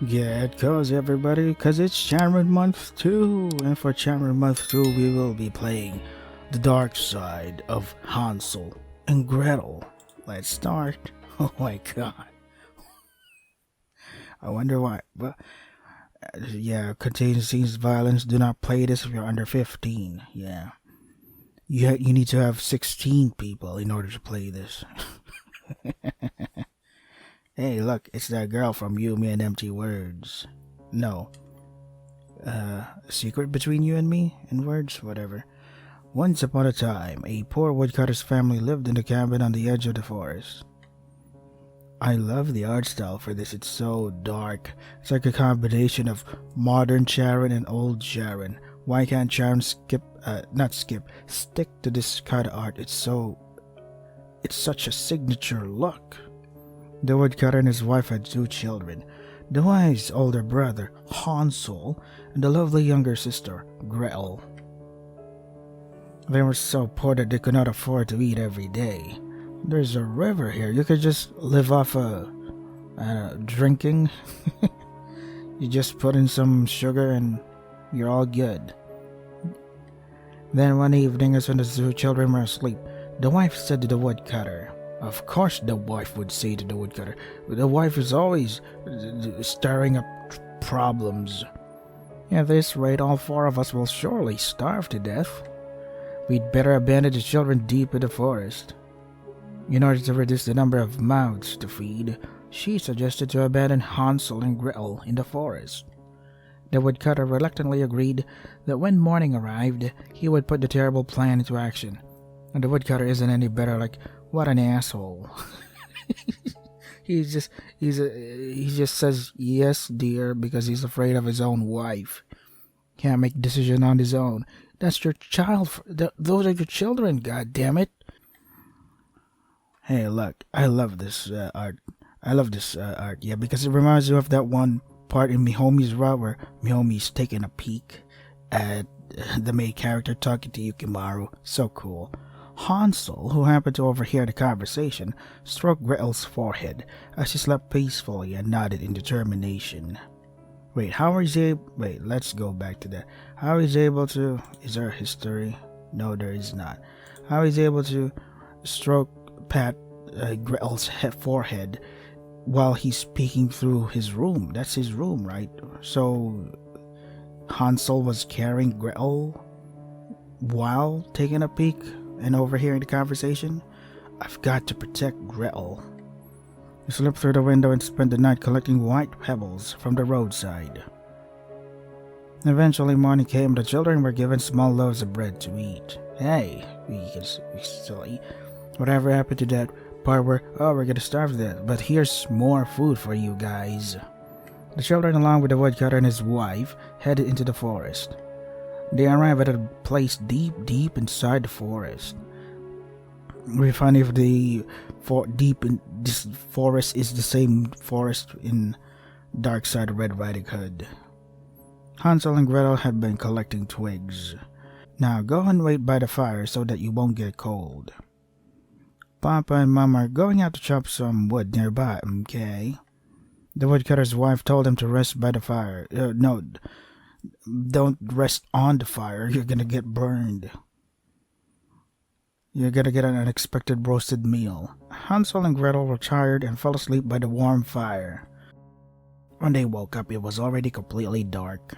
Get cozy, everybody, because it's Sharon Month 2, and for Sharon Month 2, we will be playing The Dark Side of Hansel and Gretel. Let's start. Oh my god. I wonder why. Well, yeah, contains scenes of violence. Do not play this if you're under 15. Yeah. You need to have 16 people in order to play this. Hey, look, it's that girl from You, Me, and Empty Words. No. Secret between you and me? And words? Whatever. Once upon a time, a poor woodcutter's family lived in a cabin on the edge of the forest. I love the art style for this. It's so dark. It's like a combination of modern Sharon and old Sharon. Why can't Sharon stick to this kind of art? It's such a signature look. The woodcutter and his wife had 2 children, the wise older brother, Hansel, and the lovely younger sister, Gretel. They were so poor that they could not afford to eat every day. There's a river here. You could just live off drinking. You just put in some sugar and you're all good. Then one evening, as when the 2 children were asleep, the wife said to the woodcutter, of course the wife would say to the woodcutter, the wife is always stirring up problems. At this rate, all 4 of us will surely starve to death. We'd better abandon the children deep in the forest. In order to reduce the number of mouths to feed, she suggested to abandon Hansel and Gretel in the forest. The woodcutter reluctantly agreed that when morning arrived, he would put the terrible plan into action. And the woodcutter isn't any better. Like, what an asshole. he just says yes, dear, because he's afraid of his own wife. Can't make decision on his own. That's your child. Those are your children. God damn it. Hey, look, I love this art. I love this art, yeah, because it reminds you of that one part in Mihomi's route where Mihomi's taking a peek at the main character talking to Yukimaru. So cool. Hansel, who happened to overhear the conversation, stroked Gretel's forehead as she slept peacefully and nodded in determination. Wait, let's go back to that. How is he able to... Is there a history? No, there is not. How is he able to pat Gretel's forehead while he's peeking through his room? That's his room, right? So Hansel was carrying Gretel while taking a peek and overhearing the conversation? I've got to protect Gretel. He slipped through the window and spent the night collecting white pebbles from the roadside. Eventually morning came. The children were given small loaves of bread to eat. Hey, we still eat. Whatever happened to that part where, we're gonna starve to death, but here's more food for you guys. The children, along with the woodcutter and his wife, headed into the forest. They arrive at a place deep inside the forest. We find if this forest is the same forest in Dark Side of Red Riding Hood. Hansel and Gretel had been collecting twigs. Now go and wait by the fire so that you won't get cold. Papa and Mama are going out to chop some wood nearby, okay? The woodcutter's wife told him to rest by the fire. No, don't rest on the fire. You're gonna get burned. You're gonna get an unexpected roasted meal. Hansel and Gretel were tired and fell asleep by the warm fire. When they woke up, it was already completely dark.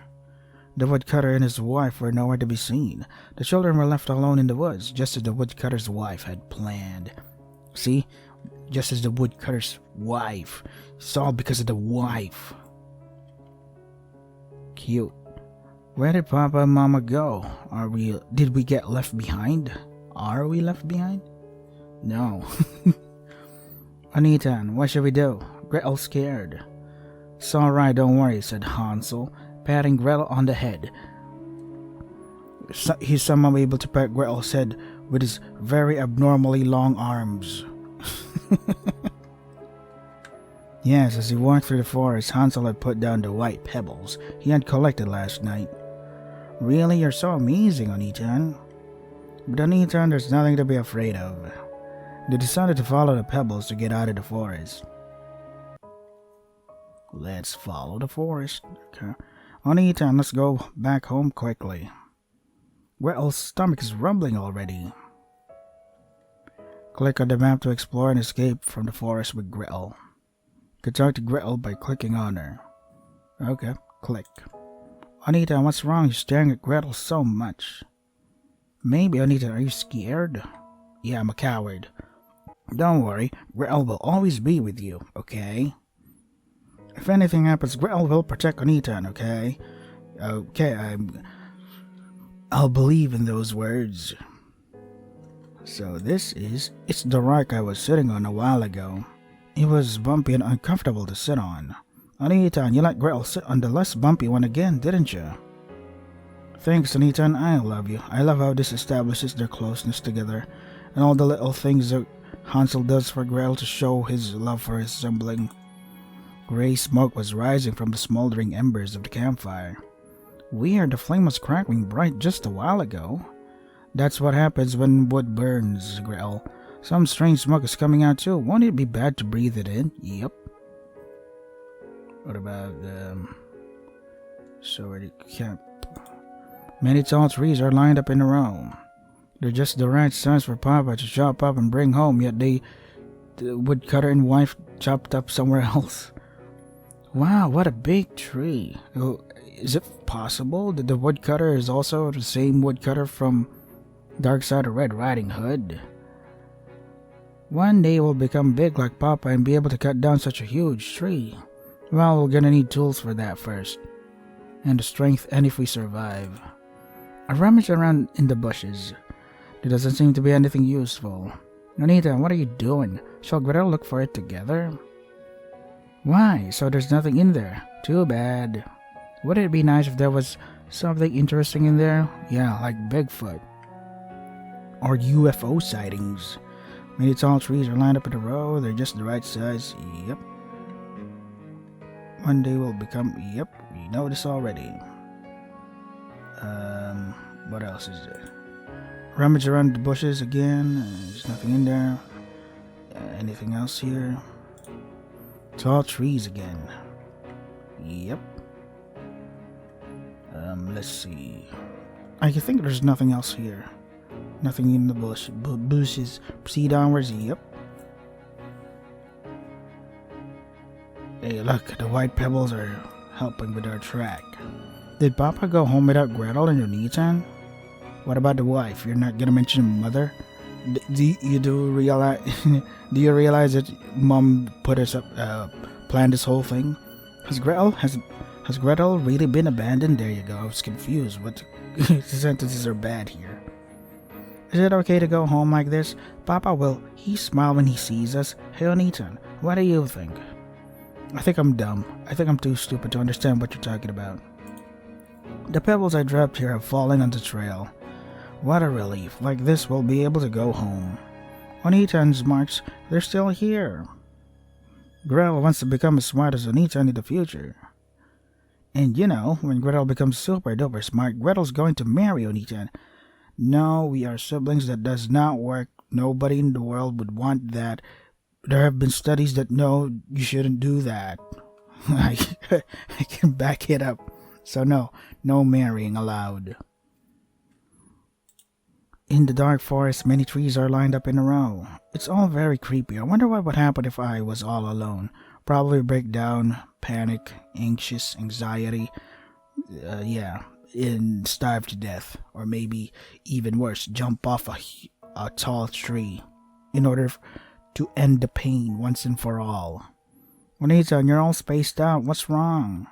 The woodcutter and his wife were nowhere to be seen. The children were left alone in the woods, just as the woodcutter's wife had planned. See? Just as the woodcutter's wife. It's all because of the wife. Cute. Where did Papa and Mama go? Did we get left behind? Are we left behind? No. Anita, what should we do? Gretel's scared. It's alright, don't worry, said Hansel, patting Gretel on the head. He's somehow able to pat Gretel's head with his very abnormally long arms. Yes, as he walked through the forest, Hansel had put down the white pebbles he had collected last night. Really, you're so amazing, Anita. But Anita, there's nothing to be afraid of. They decided to follow the pebbles to get out of the forest. Let's follow the forest. Okay. Anita, let's go back home quickly. Gretel's stomach is rumbling already. Click on the map to explore and escape from the forest with Gretel. You can talk to Gretel by clicking on her. Okay, click. Anita, what's wrong? You're staring at Gretel so much. Maybe, Anita, are you scared? Yeah, I'm a coward. Don't worry, Gretel will always be with you, okay? If anything happens, Gretel will protect Anita, okay? Okay, I'll believe in those words. So it's the rock I was sitting on a while ago. It was bumpy and uncomfortable to sit on. Anita, you let Gretel sit on the less bumpy one again, didn't you? Thanks, Anita, and I love you. I love how this establishes their closeness together, and all the little things that Hansel does for Gretel to show his love for his sibling. Gray smoke was rising from the smoldering embers of the campfire. Weird, the flame was crackling bright just a while ago. That's what happens when wood burns, Gretel. Some strange smoke is coming out too. Won't it be bad to breathe it in? Yep. What about, sorry, camp. Many tall trees are lined up in a row. They're just the right size for Papa to chop up and bring home, yet the woodcutter and wife chopped up somewhere else. Wow, what a big tree. Oh, is it possible that the woodcutter is also the same woodcutter from Dark Side of Red Riding Hood? One day we'll become big like Papa and be able to cut down such a huge tree. Well, we're gonna need tools for that first. And the strength, and if we survive. I rummage around in the bushes. There doesn't seem to be anything useful. Anita, what are you doing? Shall Gretel look for it together? Why? So there's nothing in there. Too bad. Wouldn't it be nice if there was something interesting in there? Yeah, like Bigfoot. Or UFO sightings. Many tall trees are lined up in a row. They're just the right size. Yep. One day we'll become... Yep, we know this already. What else is there? Rummage around the bushes again. There's nothing in there. Anything else here? Tall trees again. Yep. Let's see. I think there's nothing else here. Nothing in the bushes. Proceed onwards. Yep. Hey, look, the white pebbles are helping with our track. Did Papa go home without Gretel and Anita? What about the wife? You're not gonna mention mother? Do you realize that Mom put us up, planned this whole thing? Has Gretel really been abandoned? There you go. I was confused. What the sentences are bad here. Is it okay to go home like this? Papa will. He smile when he sees us. Hey, Anita, what do you think? I think I'm dumb. I think I'm too stupid to understand what you're talking about. The pebbles I dropped here have fallen on the trail. What a relief. Like this, we'll be able to go home. Anita and Marks, they're still here. Gretel wants to become as smart as Anita in the future. And you know, when Gretel becomes super duper smart, Gretel's going to marry Anita. No, we are siblings. That does not work. Nobody in the world would want that. There have been studies that no, you shouldn't do that. I can back it up. So no marrying allowed. In the dark forest, many trees are lined up in a row. It's all very creepy. I wonder what would happen if I was all alone. Probably break down, panic, anxious, anxiety. And starve to death. Or maybe, even worse, jump off a tall tree in order to end the pain once and for all. Anita, you're all spaced out. What's wrong?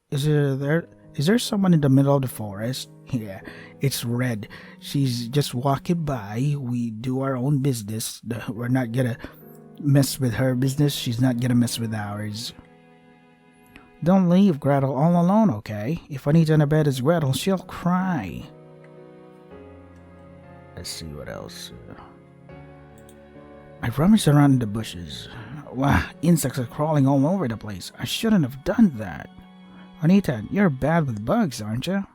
Is there someone in the middle of the forest? Yeah, it's Red. She's just walking by. We do our own business. We're not gonna mess with her business. She's not gonna mess with ours. Don't leave Gretel all alone, okay? If Anita in the bed is Gretel, she'll cry. Let's see what else. I rummaged around in the bushes. Wow, insects are crawling all over the place. I shouldn't have done that. Anita, you're bad with bugs, aren't you?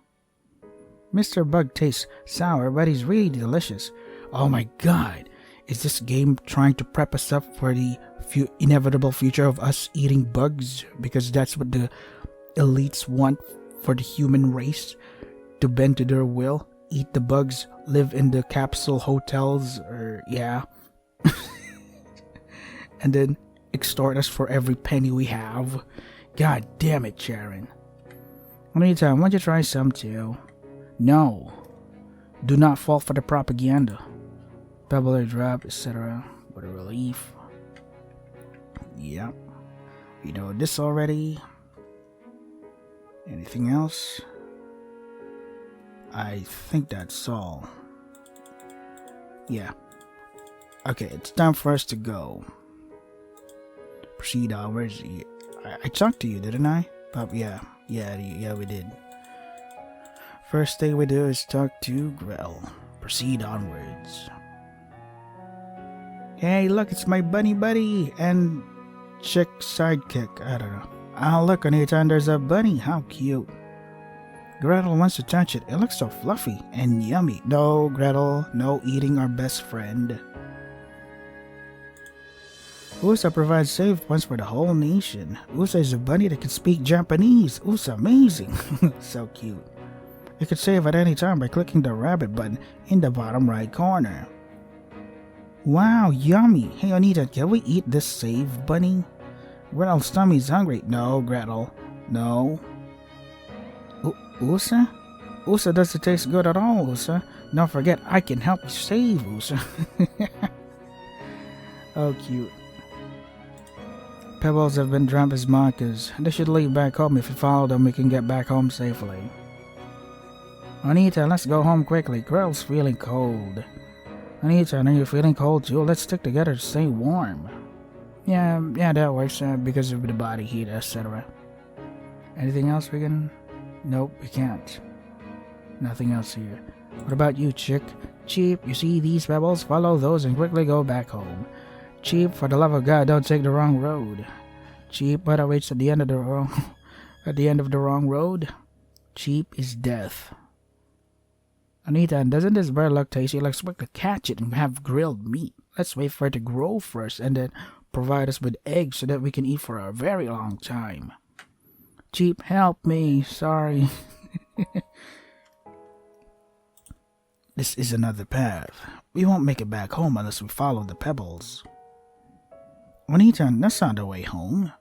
Mr. Bug tastes sour, but he's really delicious. Oh my god, is this game trying to prep us up for the inevitable future of us eating bugs, because that's what the elites want for the human race, to bend to their will, eat the bugs, live in the capsule hotels, or yeah, and then extort us for every penny we have. God damn it, Sharon. Anytime, why don't you try some too? No. Do not fall for the propaganda. Pebble or drop, etc. What a relief. Yep. You know this already. Anything else? I think that's all. Yeah. Okay, it's time for us to go. Proceed hours. I talked to you, didn't I? Yeah, we did. First thing we do is talk to Gretel. Proceed onwards. Hey, look, it's my bunny buddy and chick sidekick. I don't know. Oh, look, on each end there's a bunny. How cute. Gretel wants to touch it. It looks so fluffy and yummy. No, Gretel, no eating our best friend. USA provides save points for the whole nation. USA is a bunny that can speak Japanese. USA, amazing. So cute. You can save at any time by clicking the rabbit button in the bottom right corner. Wow, yummy. Hey, Anita, can we eat this save bunny? Gretel's tummy's hungry. No, Gretel. No. USA? USA doesn't taste good at all, USA. Don't forget, I can help you save, USA. Oh, cute. Pebbles have been dropped as markers. They should leave back home. If we follow them, we can get back home safely. Anita, let's go home quickly. Gretel's feeling cold. Anita, are you feeling cold too? Let's stick together to stay warm. Yeah, that works because of the body heat, etc. Anything else we can... Nope, we can't. Nothing else here. What about you, chick? Cheap, you see these pebbles? Follow those and quickly go back home. Cheap, for the love of God, don't take the wrong road. Cheap, but awaits at the end of the wrong road. Cheap is death. Anita, doesn't this bird look tasty? Let's quickly catch it and have grilled meat. Let's wait for it to grow first and then provide us with eggs so that we can eat for a very long time. Cheap, help me. Sorry. This is another path. We won't make it back home unless we follow the pebbles. Anita, that's not the way home.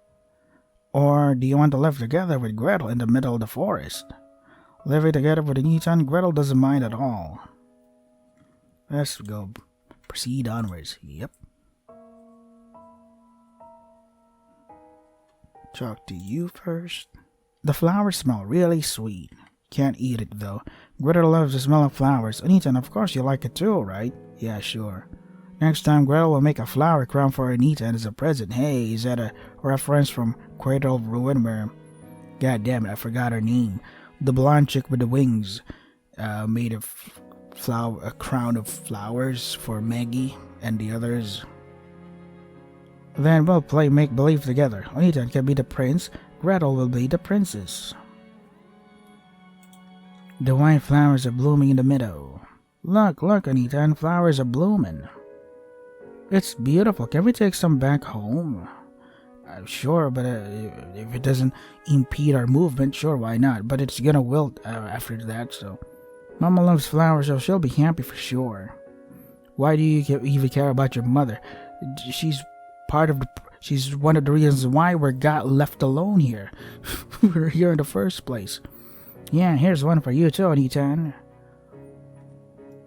Or do you want to live together with Gretel in the middle of the forest? Living together with Anita and Gretel doesn't mind at all. Let's go. Proceed onwards. Yep. Talk to you first. The flowers smell really sweet. Can't eat it though. Gretel loves the smell of flowers. Anita, and of course you like it too, right? Yeah, sure. Next time Gretel will make a flower crown for Anita as a present. Hey, is that a reference from Cradle of Ruin where... God damn it, I forgot her name. The blonde chick with the wings made a crown of flowers for Maggie and the others. Then we'll play make-believe together. Anita can be the prince, Gretel will be the princess. The white flowers are blooming in the meadow. Look, Anita, and flowers are blooming. It's beautiful. Can we take some back home? Sure, but if it doesn't impede our movement, sure, why not? But it's gonna wilt after that, so... Mama loves flowers, so she'll be happy for sure. Why do you even care about your mother? She's one of the reasons why we got left alone here. We're here in the first place. Yeah, here's one for you too, Anita.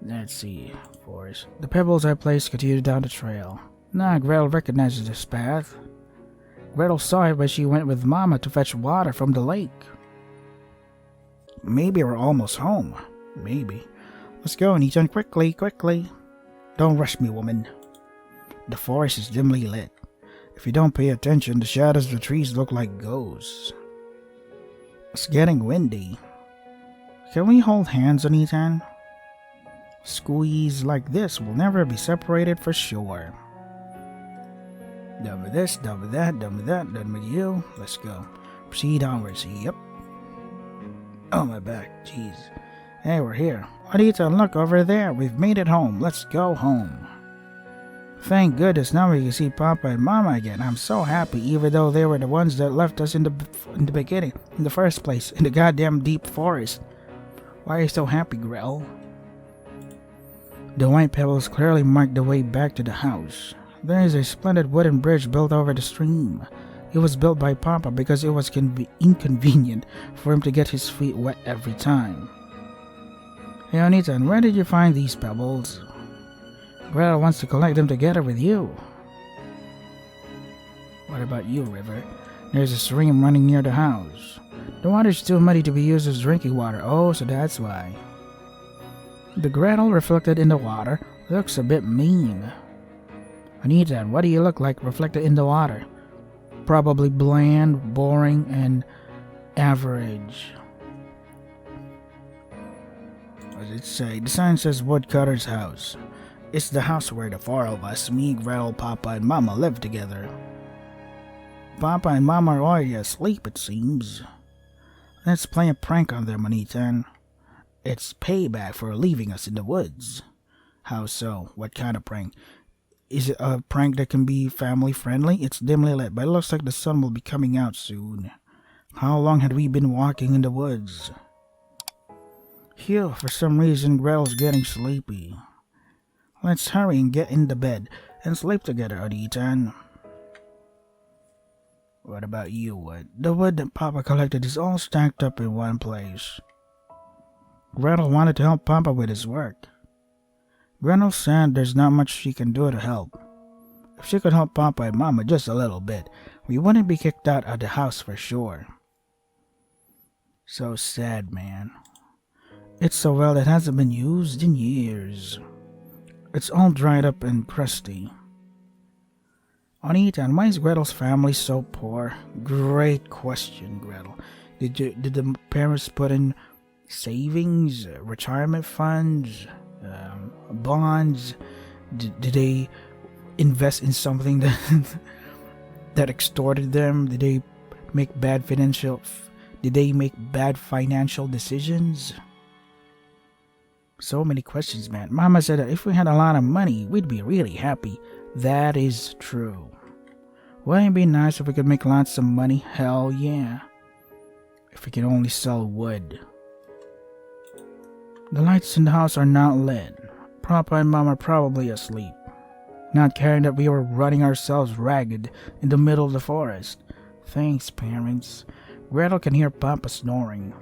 Let's see, forest. The pebbles I placed continue down the trail. Nah, Gretel recognizes this path. Gretel saw it when she went with Mama to fetch water from the lake. Maybe we're almost home. Maybe. Let's go, Anita, quickly. Don't rush me, woman. The forest is dimly lit. If you don't pay attention, the shadows of the trees look like ghosts. It's getting windy. Can we hold hands, Anita? Squeeze like this. We'll never be separated for sure. Done with this, done with that, done with that, done with you. Let's go. Proceed onwards. Yep. Oh, my back. Jeez. Hey, we're here. Anita, look over there. We've made it home. Let's go home. Thank goodness, now we can see Papa and Mama again. I'm so happy, even though they were the ones that left us in the beginning, in the first place, in the goddamn deep forest. Why are you so happy, Gretel? The white pebbles clearly marked the way back to the house. There is a splendid wooden bridge built over the stream. It was built by Papa because it was inconvenient for him to get his feet wet every time. Hey Anita, where did you find these pebbles? Gretel wants to collect them together with you. What about you, River? There's a stream running near the house. The water's too muddy to be used as drinking water. Oh, so that's why. The Gretel reflected in the water looks a bit mean. Anita, what do you look like reflected in the water? Probably bland, boring, and average. What does it say? The sign says Woodcutter's house. It's the house where the four of us, me, Gretel, Papa, and Mama, live together. Papa and Mama are already asleep, it seems. Let's play a prank on them, Anita. It's payback for leaving us in the woods. How so? What kind of prank? Is it a prank that can be family friendly? It's dimly lit, but it looks like the sun will be coming out soon. How long had we been walking in the woods? Phew, for some reason Gretel's getting sleepy. Let's hurry and get into bed and sleep together, Anita. What about you? The wood that Papa collected is all stacked up in one place. Gretel wanted to help Papa with his work. Gretel said there's not much she can do to help. If she could help Papa and Mama just a little bit, we wouldn't be kicked out of the house for sure. So sad, man. It's so well that hasn't been used in years. It's all dried up and crusty. Anita, why is Gretel's family so poor? Great question, Gretel. Did the parents put in savings, retirement funds, bonds? Did they invest in something that that extorted them? Did they make bad financial decisions? So many questions, man. Mama said that if we had a lot of money, we'd be really happy. That is true. Wouldn't it be nice if we could make lots of money? Hell yeah. If we could only sell wood. The lights in the house are not lit. Papa and Mama are probably asleep, not caring that we were running ourselves ragged in the middle of the forest. Thanks, parents. Gretel can hear Papa snoring.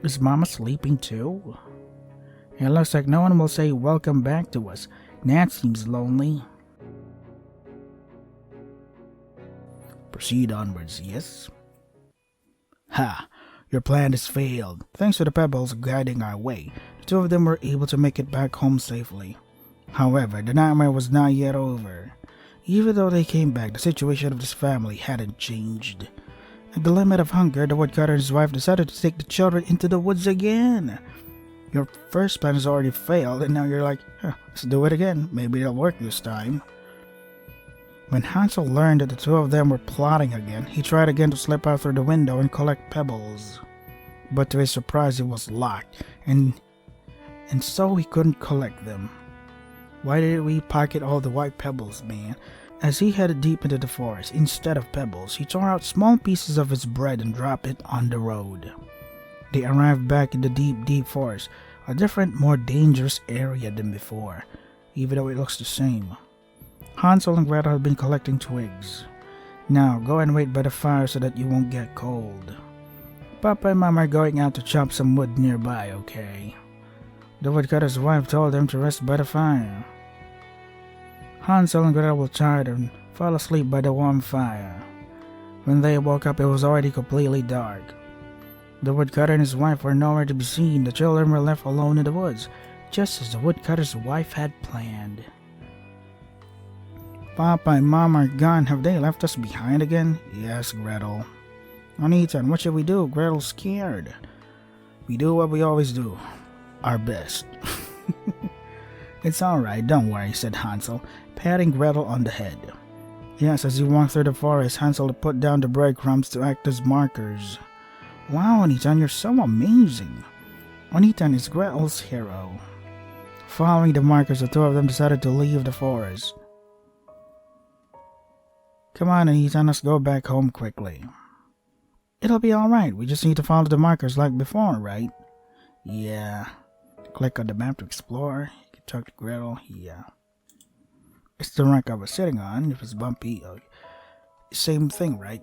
Is Mama sleeping too? It looks like no one will say welcome back to us. That seems lonely. Proceed onwards, yes? Ha! Your plan has failed. Thanks to the pebbles guiding our way, the two of them were able to make it back home safely. However, the nightmare was not yet over. Even though they came back, the situation of this family hadn't changed. At the limit of hunger, the woodcutter and his wife decided to take the children into the woods again. Your first plan has already failed, and now you're like, let's do it again. Maybe it'll work this time. When Hansel learned that the two of them were plotting again, he tried again to slip out through the window and collect pebbles. But to his surprise, it was locked, and so he couldn't collect them. Why did we pocket all the white pebbles, man? As he headed deep into the forest, instead of pebbles, he tore out small pieces of his bread and dropped it on the road. They arrived back in the deep forest, a different, more dangerous area than before, even though it looks the same. Hansel and Gretel had been collecting twigs. Now, go and wait by the fire so that you won't get cold. Papa and Mama are going out to chop some wood nearby, okay? The woodcutter's wife told them to rest by the fire. Hansel and Gretel were tired and fell asleep by the warm fire. When they woke up, it was already completely dark. The woodcutter and his wife were nowhere to be seen. The children were left alone in the woods, just as the woodcutter's wife had planned. Papa and Mama are gone. Have they left us behind again? Yes, Gretel. Anita, what should we do? Gretel's scared. We do what we always do. Our best. It's alright, don't worry, said Hansel, patting Gretel on the head. Yes, as he walked through the forest, Hansel put down the breadcrumbs to act as markers. Wow, Anita, you're so amazing. Anita is Gretel's hero. Following the markers, the two of them decided to leave the forest. Come on, Anita, let's go back home quickly. It'll be alright. We just need to follow the markers like before, right? Yeah. Click on the map to explore. You can talk to Gretel. Yeah. It's the rank I was sitting on. If it's bumpy, same thing, right?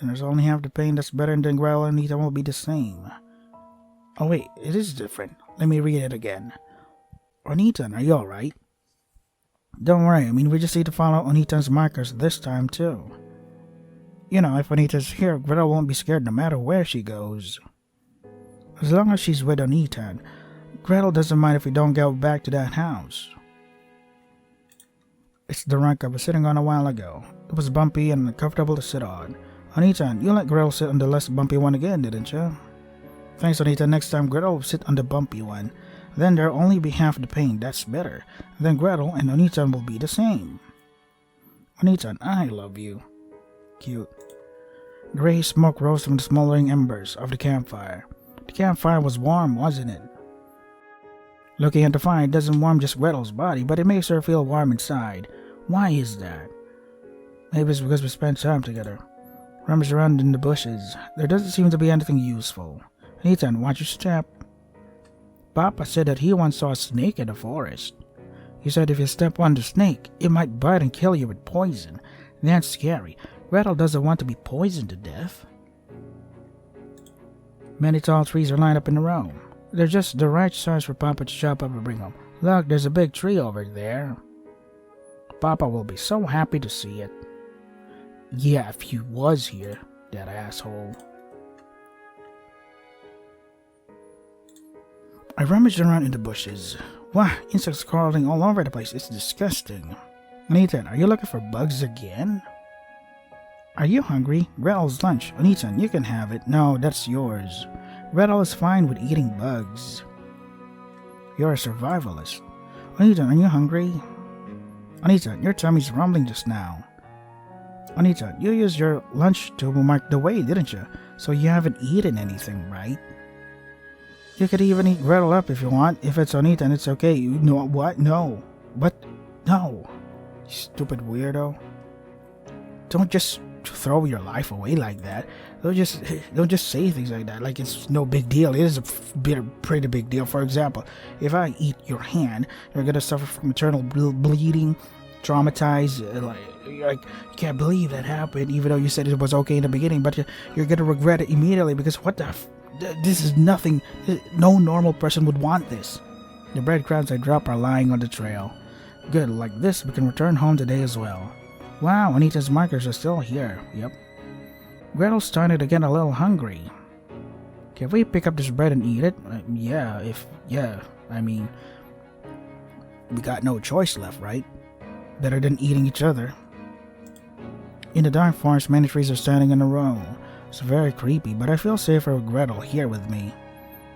And there's only half the pain that's better than Gretel and Anita will be the same. Oh wait, it is different. Let me read it again. Anita, are you alright? Don't worry, we just need to follow Anita's markers this time too. You know, if Anita's here, Gretel won't be scared no matter where she goes. As long as she's with Anita, Gretel doesn't mind if we don't go back to that house. It's the rank I was sitting on a while ago. It was bumpy and uncomfortable to sit on. Anita, you let Gretel sit on the less bumpy one again, didn't you? Thanks, Anita. Next time, Gretel will sit on the bumpy one. Then there'll only be half the pain. That's better. Then Gretel and Anita will be the same. Anita, I love you. Cute. Gray smoke rose from the smoldering embers of the campfire. The campfire was warm, wasn't it? Looking at the fire doesn't warm just Gretel's body, but it makes her feel warm inside. Why is that? Maybe it's because we spent time together. Rummage around in the bushes. There doesn't seem to be anything useful. Anita, watch your step. Papa said that he once saw a snake in the forest. He said if you step on the snake, it might bite and kill you with poison. That's scary. Gretel doesn't want to be poisoned to death. Many tall trees are lined up in a row. They're just the right size for Papa to chop up and bring home. Look, there's a big tree over there. Papa will be so happy to see it. Yeah, if he was here, that asshole. I rummaged around in the bushes. Wow, insects crawling all over the place. It's disgusting. Anita, are you looking for bugs again? Are you hungry? Gretel's lunch. Anita, you can have it. No, that's yours. Gretel is fine with eating bugs. You're a survivalist. Anita, are you hungry? Anita, your tummy's rumbling just now. Anita, you used your lunch to mark the way, didn't you? So you haven't eaten anything, right? You could even eat Gretel up if you want. If it's Anita and it's okay. You know what? No. But, no. Stupid weirdo. Don't just throw your life away like that. Don't just say things like that like it's no big deal. It is a pretty big deal. For example, if I eat your hand, you're gonna suffer from eternal bleeding, traumatized. Like you can't believe that happened, even though you said it was okay in the beginning. But you're gonna regret it immediately because what the this is nothing. No normal person would want this. The breadcrumbs I drop are lying on the trail. Good, like this we can return home today as well. Wow, Anita's markers are still here. Yep. Gretel's starting to get a little hungry. Can we pick up this bread and eat it? We got no choice left, right? Better than eating each other. In the dark forest, many trees are standing in a row. It's very creepy, but I feel safer with Gretel here with me.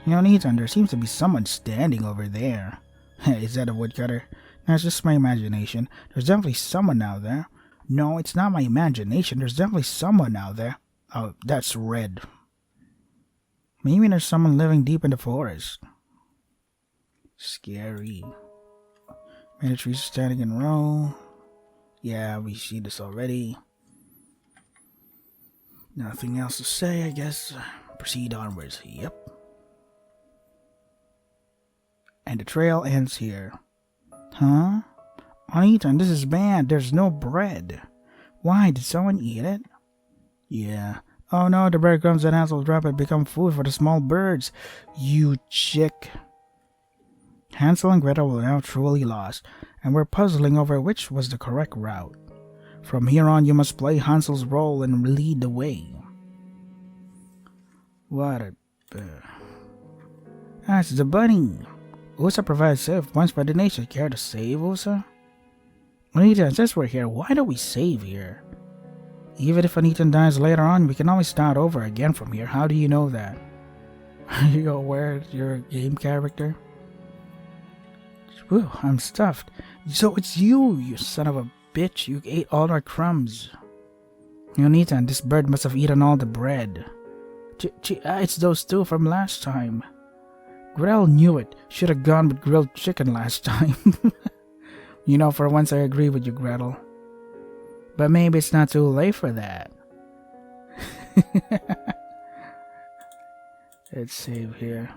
You know, Anita, there seems to be someone standing over there. Is that a woodcutter? No, it's just my imagination. There's definitely someone out there. No, it's not my imagination. There's definitely someone out there. Oh, that's red. Maybe there's someone living deep in the forest. Scary. Many trees standing in a row. Yeah, we see this already. Nothing else to say, I guess. Proceed onwards. Yep. And the trail ends here. Huh? Anita, this is bad. There's no bread. Why? Did someone eat it? Yeah. Oh no, the breadcrumbs that Hansel dropped had become food for the small birds. You chick. Hansel and Gretel were now truly lost, and were puzzling over which was the correct route. From here on, you must play Hansel's role and lead the way. What a... That's the bunny. Usa provides safe points by the nation. Care to save Usa? Anita, since we're here, why don't we save here? Even if Anita dies later on, we can always start over again from here. How do you know that? Are you aware you're a game character? Whew, I'm stuffed. So it's you son of a bitch. You ate all our crumbs. Anita, this bird must have eaten all the bread. It's those two from last time. Gretel knew it. Should have gone with grilled chicken last time. You know, for once I agree with you, Gretel. But maybe it's not too late for that. Let's save here.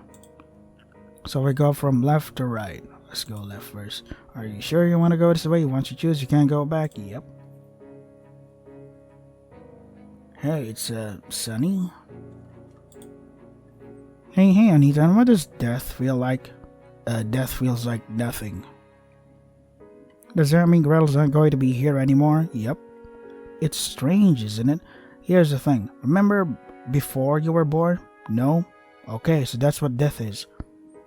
So we go from left to right. Let's go left first. Are you sure you want to go this way? Once you choose, you can't go back. Yep. Hey, it's sunny. Hey, Anita, what does death feel like? Death feels like nothing. Does that mean Gretel's not going to be here anymore? Yep. It's strange, isn't it? Here's the thing. Remember before you were born? No? Okay, so that's what death is.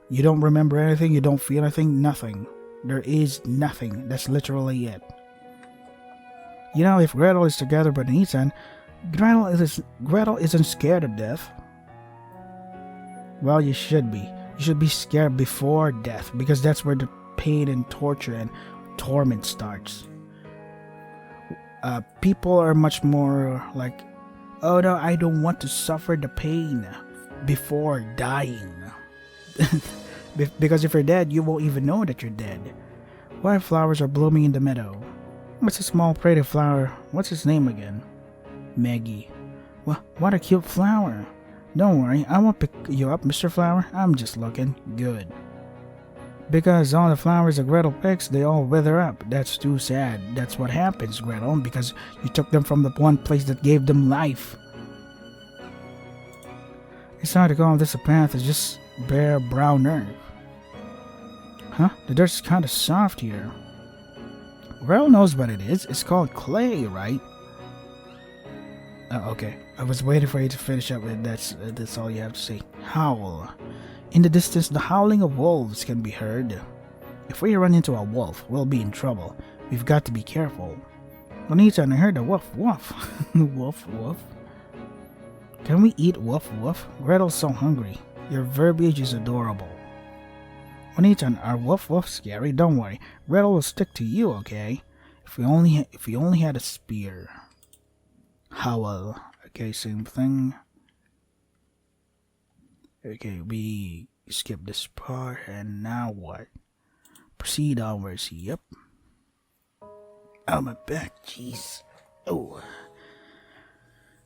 You don't remember anything, you don't feel anything, nothing. There is nothing. That's literally it. You know, if Gretel is together with Ethan, Gretel isn't scared of death. Well, you should be. You should be scared before death, because that's where the pain and torture and torment starts. People are much more like, oh no, I don't want to suffer the pain before dying. Because if you're dead, you won't even know that you're dead. White flowers are blooming in the meadow. What's a small pretty flower? What's its name again? Maggie. Well, what a cute flower. Don't worry, I won't pick you up, Mr. Flower. I'm just looking. Good. Because all the flowers that Gretel picks, they all wither up. That's too sad. That's what happens, Gretel, because you took them from the one place that gave them life. It's hard to call this a path. It's just bare brown earth. Huh? The dirt's kind of soft here. Gretel knows what it is. It's called clay, right? Oh, okay. I was waiting for you to finish up with that's all you have to say. Howl. In the distance, the howling of wolves can be heard. If we run into a wolf, we'll be in trouble. We've got to be careful. Juanita, I heard a woof woof. Woof woof. Can we eat woof woof? Gretel's so hungry. Your verbiage is adorable. Juanita, are woof woof scary? Don't worry. Gretel will stick to you, okay? If we only had a spear. Howl. Okay, same thing. Okay, we skip this part, and now what? Proceed onwards. Yep. Oh, my back, jeez. Oh.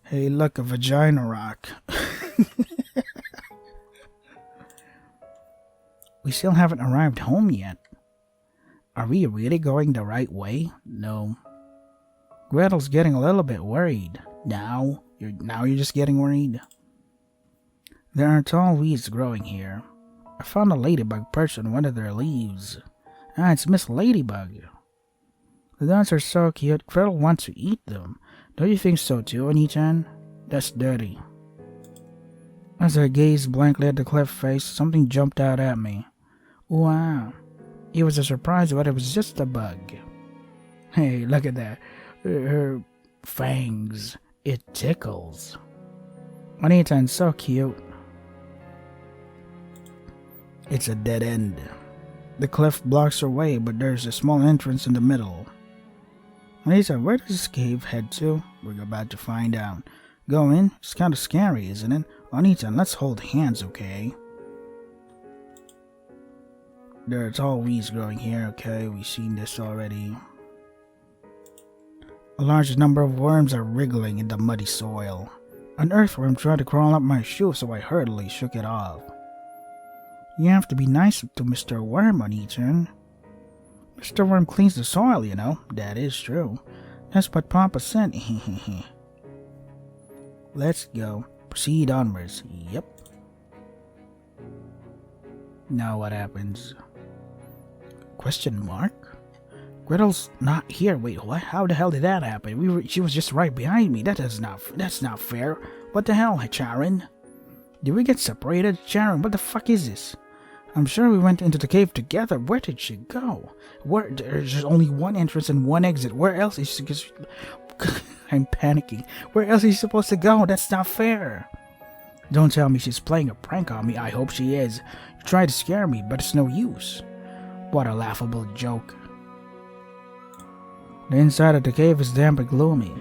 Hey, look, a vagina rock. We still haven't arrived home yet. Are we really going the right way? No. Gretel's getting a little bit worried. Now you're just getting worried. There are tall weeds growing here. I found a ladybug perched on one of their leaves. Ah, it's Miss Ladybug. The nuts are so cute, Gretel wants to eat them. Don't you think so too, Anita? That's dirty. As I gazed blankly at the cliff face, something jumped out at me. Wow. It was a surprise, but it was just a bug. Hey, look at that. Her fangs. It tickles. Anita's so cute. It's a dead end. The cliff blocks our way, but there's a small entrance in the middle. Anita, where does this cave head to? We're about to find out. Go in? It's kind of scary, isn't it? Anita, let's hold hands, okay? There are tall weeds growing here, okay? We've seen this already. A large number of worms are wriggling in the muddy soil. An earthworm tried to crawl up my shoe, so I hurriedly shook it off. You have to be nice to Mr. Worm, Anita. Mr. Worm cleans the soil, you know. That is true. That's what Papa said. Let's go. Proceed onwards. Yep. Now what happens? Question mark? Gretel's not here. Wait, what? How the hell did that happen? She was just right behind me. That's not fair. What the hell, Sharon? Did we get separated? Sharon, what the fuck is this? I'm sure we went into the cave together. Where did she go? There's only one entrance and one exit. Where else is she? I'm panicking. Where else is she supposed to go? That's not fair. Don't tell me she's playing a prank on me. I hope she is. You tried to scare me, but it's no use. What a laughable joke. The inside of the cave is damp and gloomy.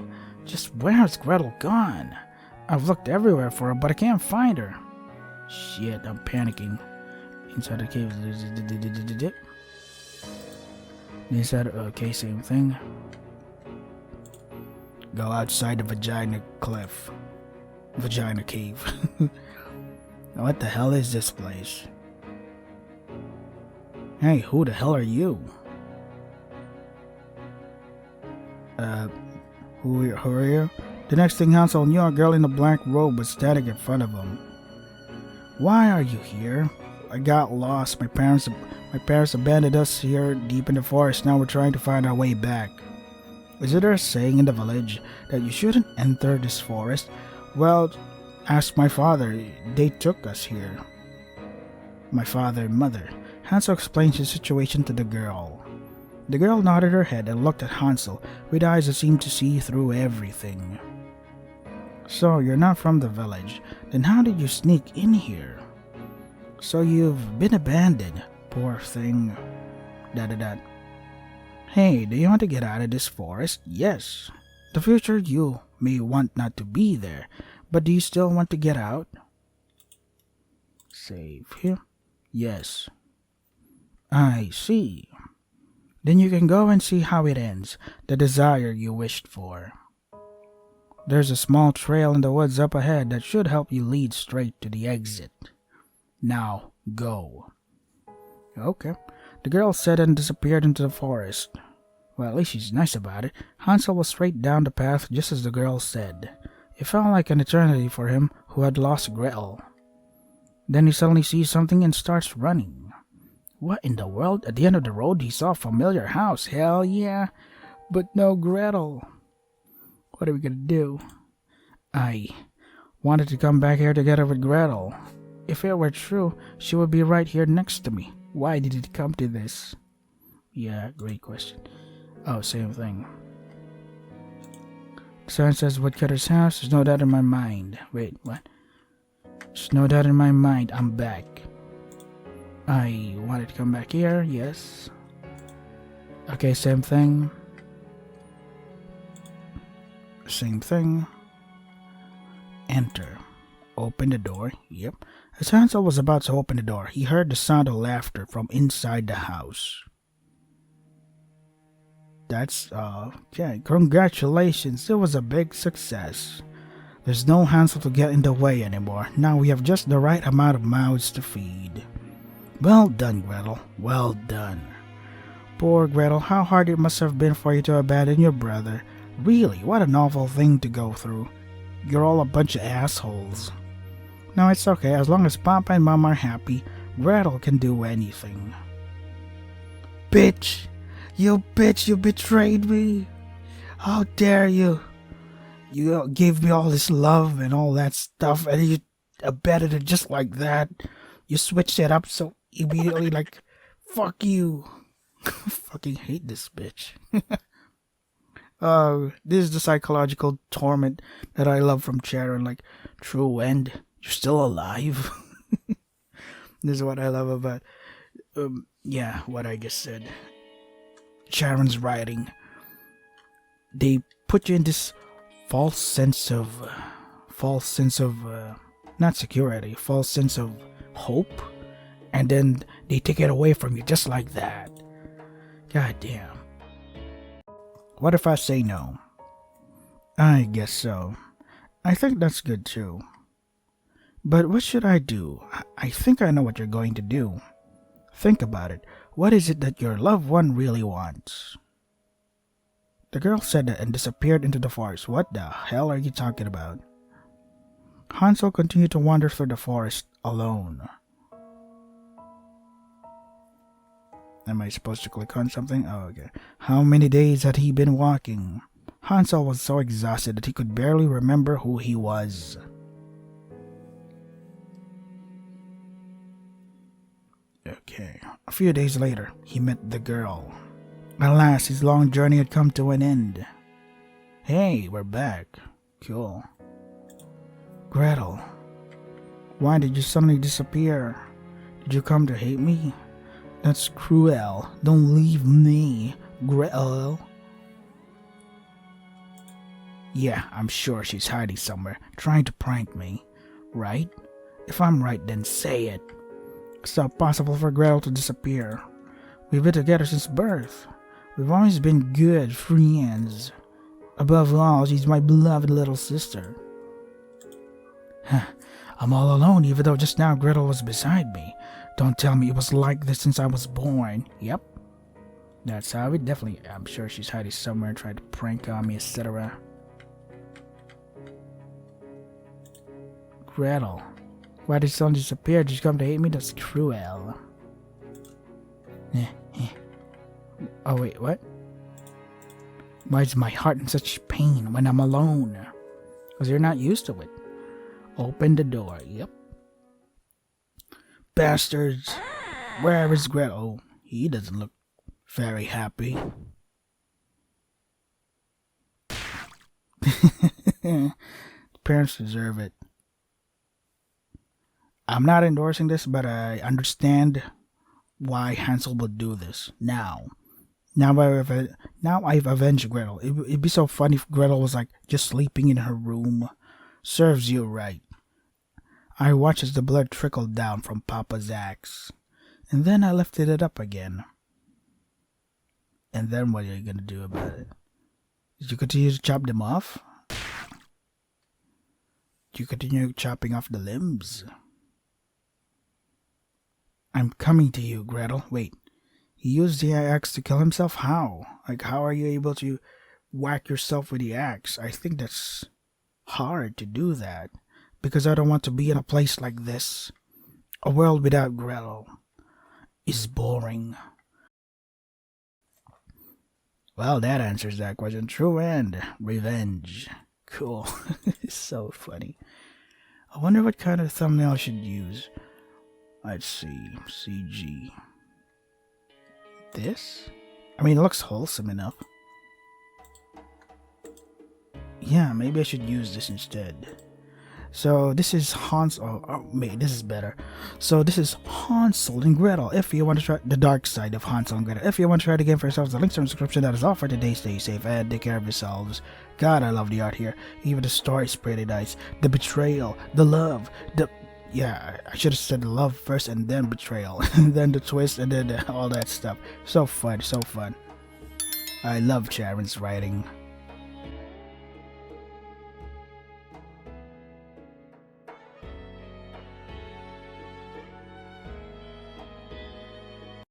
Just where has Gretel gone? I've looked everywhere for her, but I can't find her. Shit, I'm panicking. Inside the cave. Inside, okay, same thing. Go outside the vagina cliff. Vagina cave. What the hell is this place? Hey, who the hell are you? Who are you? The next thing Hansel knew, a girl in a black robe was standing in front of him. Why are you here? I got lost. My parents abandoned us here deep in the forest. Now we're trying to find our way back. Is there a saying in the village that you shouldn't enter this forest? Well, ask my father. They took us here. My father and mother. Hansel explains his situation to the girl. The girl nodded her head and looked at Hansel with eyes that seemed to see through everything. So, you're not from the village. Then how did you sneak in here? So you've been abandoned. Poor thing. Hey, do you want to get out of this forest? Yes. The future you may want not to be there, but do you still want to get out? Save here. Yes. I see. Then you can go and see how it ends, the desire you wished for. There's a small trail in the woods up ahead that should help you lead straight to the exit. Now, go. Okay. The girl said and disappeared into the forest. Well, at least she's nice about it. Hansel was straight down the path just as the girl said. It felt like an eternity for him who had lost Gretel. Then he suddenly sees something and starts running. What in the world? At the end of the road he saw a familiar house. Hell yeah. But no Gretel. What are we gonna do? I wanted to come back here together with Gretel. If it were true, she would be right here next to me. Why did it come to this? Yeah, great question. Oh, same thing. Sign says woodcutter's house. There's no doubt in my mind. Wait, what? There's no doubt in my mind. I'm back. I wanted to come back here. Yes. Okay, same thing. Same thing. Enter. Open the door. Yep. As Hansel was about to open the door, he heard the sound of laughter from inside the house. That's, okay. Congratulations. It was a big success. There's no Hansel to get in the way anymore. Now we have just the right amount of mouths to feed. Well done, Gretel. Well done. Poor Gretel, how hard it must have been for you to abandon your brother. Really, what an awful thing to go through. You're all a bunch of assholes. No, it's okay. As long as Papa and Mama are happy, Gretel can do anything. Bitch! You bitch, you betrayed me! How dare you! You gave me all this love and all that stuff, and you abandoned it just like that. You switched it up so immediately, like, fuck you. Fucking hate this bitch. This is the psychological torment that I love from Sharon, like, true end. You're still alive. This is what I love about, yeah, what I just said. Sharon's writing. They put you in this false sense of, not security, false sense of hope, and then they take it away from you just like that. God damn. What if I say no? I guess so. I think that's good too. But what should I do? I think I know what you're going to do. Think about it. What is it that your loved one really wants? The girl said that and disappeared into the forest. What the hell are you talking about? Hansel continued to wander through the forest alone. Am I supposed to click on something? Oh, okay. How many days had he been walking? Hansel was so exhausted that he could barely remember who he was. Okay. A few days later, he met the girl. Alas, his long journey had come to an end. Hey, we're back. Cool. Gretel, why did you suddenly disappear? Did you come to hate me? That's cruel. Don't leave me, Gretel. Yeah, I'm sure she's hiding somewhere, trying to prank me. Right? If I'm right, then say it. It's not possible for Gretel to disappear. We've been together since birth. We've always been good friends. Above all, she's my beloved little sister. I'm all alone, even though just now Gretel was beside me. Don't tell me it was like this since I was born. Yep. That's how it definitely... I'm sure she's hiding somewhere and tried to prank on me, etc. Gretel. Why did someone disappear? Did she come to hate me? That's cruel. Oh wait, what? Why is my heart in such pain when I'm alone? Because you're not used to it. Open the door. Yep. Bastards. Where is Gretel? He doesn't look very happy. Parents deserve it. I'm not endorsing this, but I understand why Hansel would do this. Now I've avenged Gretel. It'd be so funny if Gretel was like just sleeping in her room. Serves you right. I watched as the blood trickled down from Papa's axe. And then I lifted it up again. And then what are you gonna do about it? Did you continue to chop them off? Did you continue chopping off the limbs? I'm coming to you, Gretel. Wait. He used the axe to kill himself? How? Like, how are you able to whack yourself with the axe? I think that's hard to do that. Because I don't want to be in a place like this. A world without Gretel is boring. Well, that answers that question. True end. Revenge. Cool. It's so funny. I wonder what kind of thumbnail I should use. Let's see. CG. This? I mean, it looks wholesome enough. Yeah, maybe I should use this instead. So this is Hansel. Oh, wait, this is better. So this is Hansel and Gretel. If you want to try the dark side of Hansel and Gretel, if you want to try the game for yourselves, the links are in the description. That is all for today. Stay safe and take care of yourselves. God, I love the art here. Even the story is pretty nice. The betrayal, the love, yeah, I should have said love first and then betrayal, and then the twist, and then all that stuff. So fun, so fun. I love Sharon's writing.